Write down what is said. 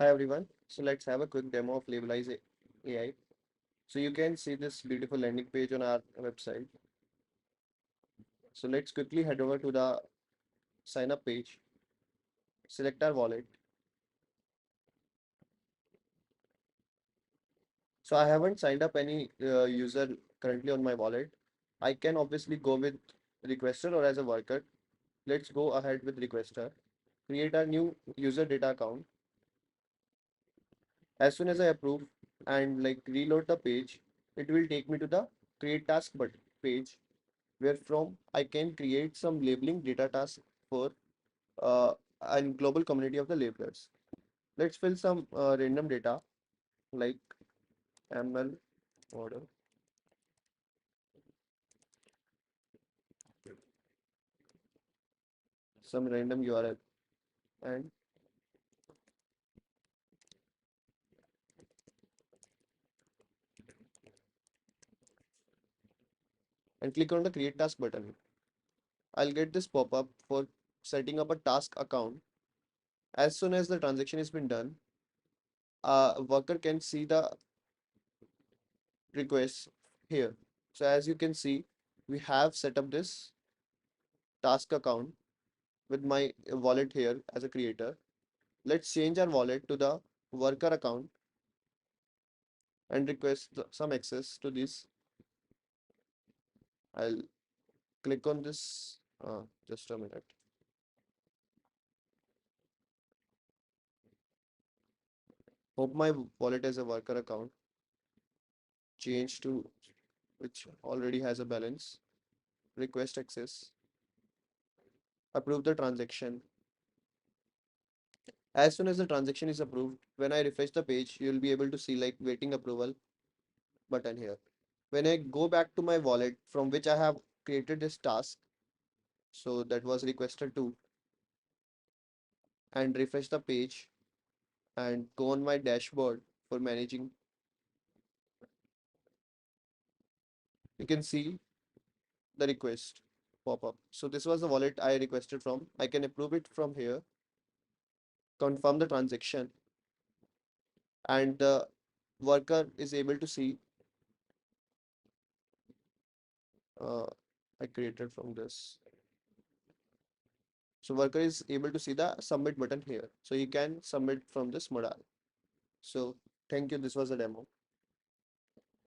Hi everyone. So let's have a quick demo of Labelize AI. So you can see this beautiful landing page on our website. So let's quickly head over to the sign up page, select our wallet. So I haven't signed up any user currently on my wallet. I can obviously go with requester or as a worker. Let's go ahead with requester. Create a new user data account. As soon as I approve and reload the page, it will take me to the create task button page where from I can create some labeling data tasks for a global community of the labelers. Let's fill some random data like ML model, some random URL, and click on the create task button. I'll get this pop-up for setting up a task account. As soon as the transaction has been done, a worker can see the request here. So as you can see, we have set up this task account with my wallet here as a creator. Let's change our wallet to the worker account and request some access to this. I'll click on this. Just a minute. Hope my wallet has a worker account. Change to which already has a balance. Request access. Approve the transaction. As soon as the transaction is approved, when I refresh the page, you'll be able to see like waiting approval button here. When I go back to my wallet from which I have created this task, so that was requested to, and refresh the page and go on my dashboard for managing, you can see the request pop up. So this was the wallet I requested from. I can approve it from here, confirm the transaction, and the worker is able to see uh, I created from this. So worker is able to see the submit button here. So he can submit from this modal. So thank you. This was a demo.